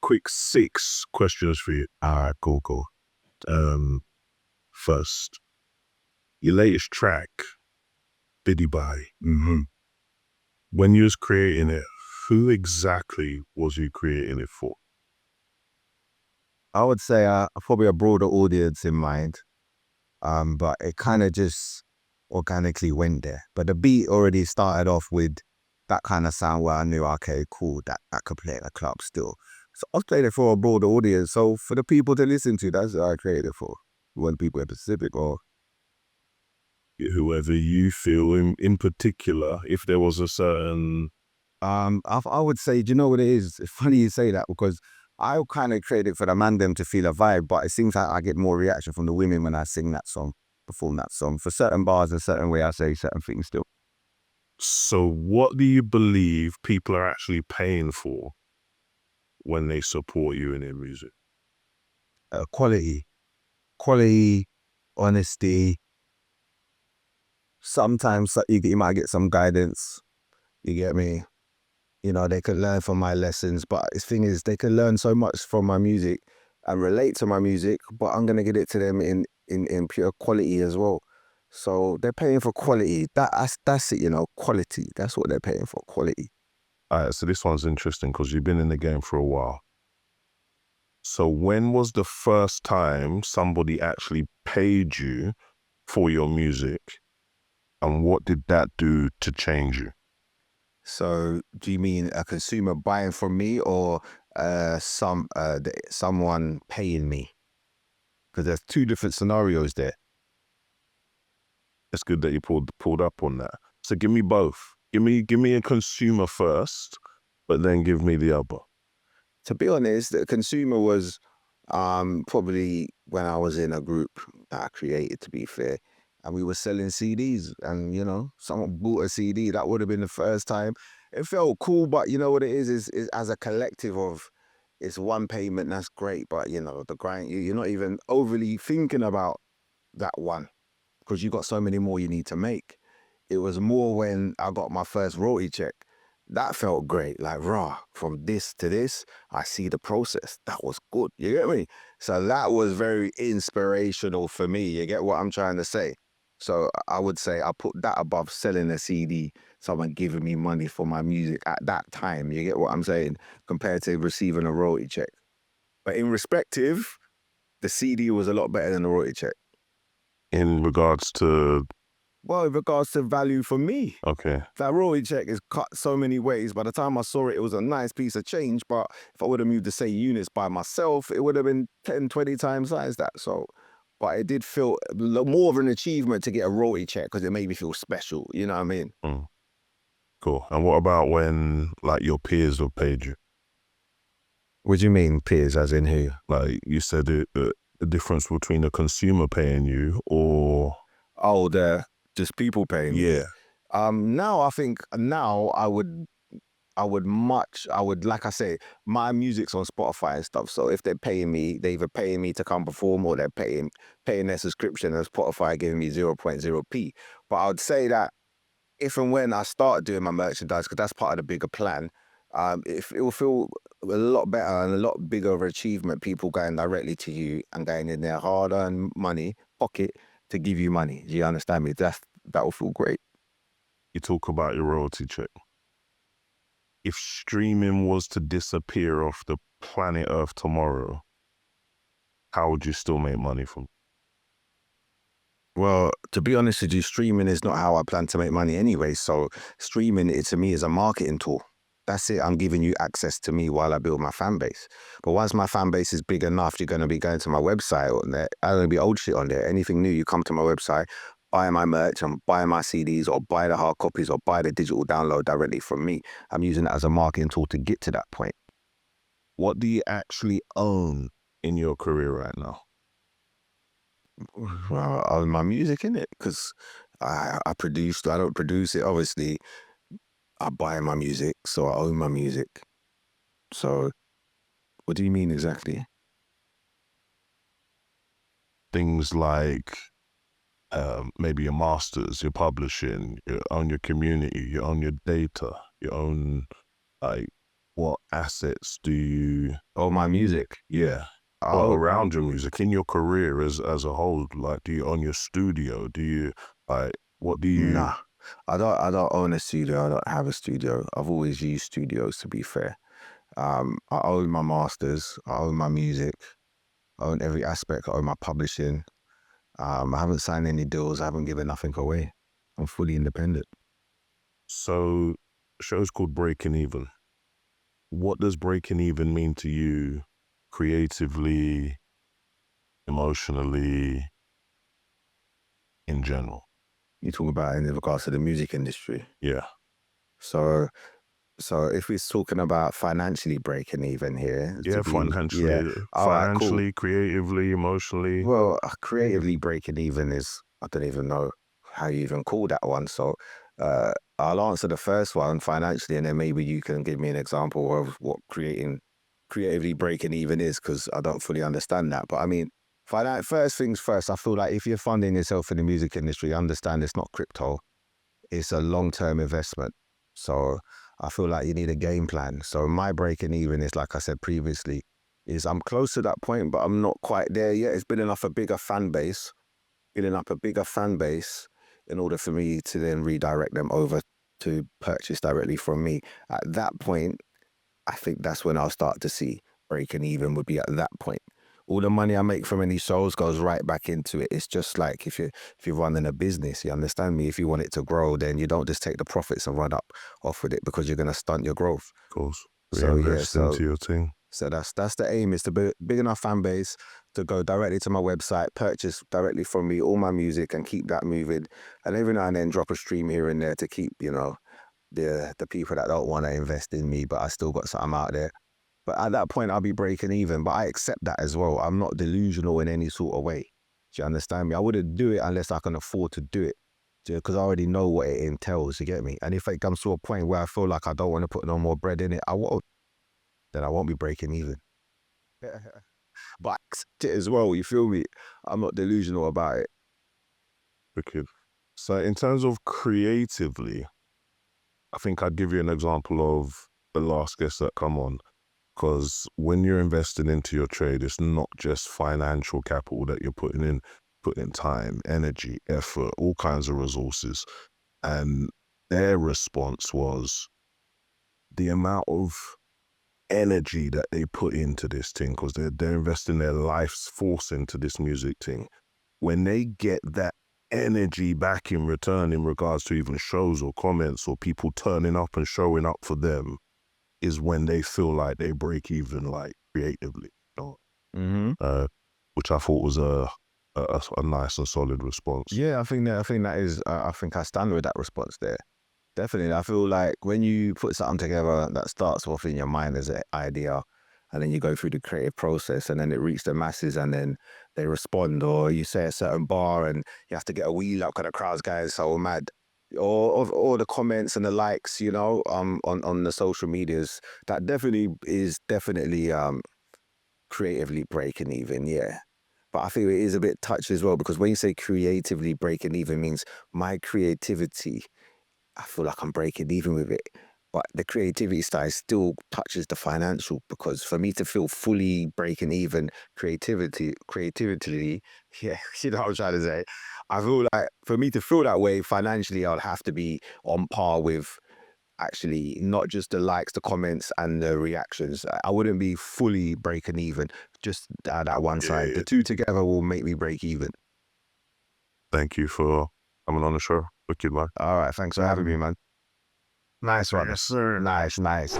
quick 6 questions for you. All right, cool. First, your latest track, Biddy Bye. When you was creating it, who exactly was you creating it for? I would say probably a broader audience in mind, but it kind of just organically went there. But the beat already started off with that kind of sound where I knew, okay, cool, that could play in a club still. So I was playing it for a broader audience. So for the people to listen to, that's what I created it for. When people in Pacific or Whoever you feel in particular, if there was a certain... I would say, do you know what it is? It's funny you say that because I kind of create it for the man them to feel a vibe, but it seems like I get more reaction from the women when I sing that song, perform that song. For certain bars, a certain way I say certain things still. So what do you believe people are actually paying for when they support you in their music? Quality, honesty. Sometimes you might get some guidance. You get me? You know, they could learn from my lessons, but the thing is, they can learn so much from my music and relate to my music, but I'm gonna get it to them in pure quality as well. So they're paying for quality. That's it, you know, quality. That's what they're paying for, quality. All right, so this one's interesting because you've been in the game for a while. So when was the first time somebody actually paid you for your music, and what did that do to change you? So do you mean a consumer buying from me or someone paying me? Because there's two different scenarios there. It's good that you pulled up on that. So give me both. Give me a consumer first, but then give me the other. To be honest, the consumer was probably when I was in a group that I created, to be fair, and we were selling CDs, and you know, someone bought a CD. That would have been the first time. It felt cool, but you know what it is as a collective of, it's one payment, that's great, but you know, the grind, you're not even overly thinking about that one because you got so many more you need to make. It was more when I got my first royalty check. That felt great. Like, raw, from this to this, I see the process. That was good. You get me? So that was very inspirational for me. You get what I'm trying to say? So I would say I put that above selling a CD, someone giving me money for my music at that time. You get what I'm saying? Compared to receiving a royalty check. But in respective, the CD was a lot better than the royalty check. In regards to... Well, in regards to value for me, Okay. that royalty check is cut so many ways. By the time I saw it, it was a nice piece of change. But if I would have moved the same units by myself, it would have been 10, 20 times size that. So, but it did feel more of an achievement to get a royalty check because it made me feel special. You know what I mean? Cool. And what about when, like, your peers have paid you? What do you mean, peers, as in who? Like, you said the difference between a consumer paying you or... Oh, just people paying me. Yeah. Now I think I would, like I say, my music's on Spotify and stuff. So if they're paying me, they're either paying me to come perform or they're paying their subscription, and Spotify giving me 0.0p. But I would say that if and when I start doing my merchandise, because that's part of the bigger plan, if it will feel a lot better and a lot bigger of an achievement, people going directly to you and going in their hard-earned money pocket to give you money. Do you understand me? That will feel great. You talk about your royalty check. If streaming was to disappear off the planet Earth tomorrow, how would you still make money from it? Well, to be honest with you, streaming is not how I plan to make money anyway. So streaming, it to me is a marketing tool. That's it. I'm giving you access to me while I build my fan base. But once my fan base is big enough, you're going to be going to my website on there. I'm going to be old shit on there. Anything new, you come to my website, buy my merch and buy my CDs or buy the hard copies or buy the digital download directly from me. I'm using that as a marketing tool to get to that point. What do you actually own in your career right now? Well, I own my music, innit? Because I don't produce it, obviously. I buy my music, so I own my music. So, what do you mean exactly? Things like maybe your masters, your publishing, you own your community, you own your data, you own like what assets do you, Oh, my music. yeah, well, Oh, around your music, in your career as a whole? Like, do you own your studio? Do you, like, what do you, nah. I don't own a studio. I don't have a studio. I've always used studios, to be fair. I own my masters. I own my music. I own every aspect. I own my publishing. I haven't signed any deals. I haven't given nothing away. I'm fully independent. so show's called Breaking Even. What does breaking even mean to you creatively, emotionally, in general? You talk about in regards to the music industry. Yeah. So, so if we're talking about financially breaking even here, Yeah, yeah. All right, cool. financially, creatively, emotionally. Well, creatively breaking even is, I don't even know how you even call that one. So, I'll answer the first one financially, and then maybe you can give me an example of what creatively breaking even is, because I don't fully understand that. But I mean, first things first, I feel like if you're funding yourself in the music industry, understand it's not crypto, it's a long-term investment. So I feel like you need a game plan. So my breaking even is, like I said previously, is I'm close to that point, but I'm not quite there yet. It's building up a bigger fan base, in order for me to then redirect them over to purchase directly from me. At that point, I think that's when I'll start to see breaking even would be at that point. All the money I make from any shows goes right back into it. It's just like if you're running a business, you understand me? If you want it to grow, then you don't just take the profits and run up off with it, because you're gonna stunt your growth. Of course. So yeah, Reinvest into your thing. so that's the aim, is to be big enough fan base to go directly to my website, purchase directly from me all my music, and keep that moving. And every now and then drop a stream here and there to keep, the people that don't want to invest in me, but I still got something out there. But at that point, I'll be breaking even. But I accept that as well. I'm not delusional in any sort of way. Do you understand me? I wouldn't do it unless I can afford to do it, because I already know what it entails. You get me? And if it comes to a point where I feel like I don't want to put no more bread in it, I won't. Then I won't be breaking even. But I accept it as well. You feel me? I'm not delusional about it. Wicked. So in terms of creatively, I think I'd give you an example of the last guest that come on. Because when you're investing into your trade, it's not just financial capital that you're putting in time, energy, effort, all kinds of resources. And their response was the amount of energy that they put into this thing, because they're investing their life's force into this music thing. When they get that energy back in return, in regards to even shows or comments or people turning up and showing up for them, is when they feel like they break even, like creatively, Mm-hmm. which I thought was a nice and solid response. Yeah, I think that is. I think I stand with that response there. Definitely. I feel like when you put something together that starts off in your mind as an idea, and then you go through the creative process, and then it reaches the masses, and then they respond, or you say a certain bar and you have to get a wheel up because the crowd's going so mad. Or the comments and the likes, on the social medias, that definitely creatively breaking even, yeah. But I think it is a bit touchy as well, because when you say creatively breaking even, means my creativity, I feel like I'm breaking even with it. But the creativity side still touches the financial, because for me to feel fully breaking even creativity, yeah, you know what I'm trying to say. I feel like for me to feel that way financially, I'll have to be on par with actually not just the likes, the comments, and the reactions. I wouldn't be fully breaking even, just that one side. Yeah. The two together will make me break even. Thank you for coming on the show. Wicked, man. All right, thanks for having me, man. Nice one. Yes, sir. Nice.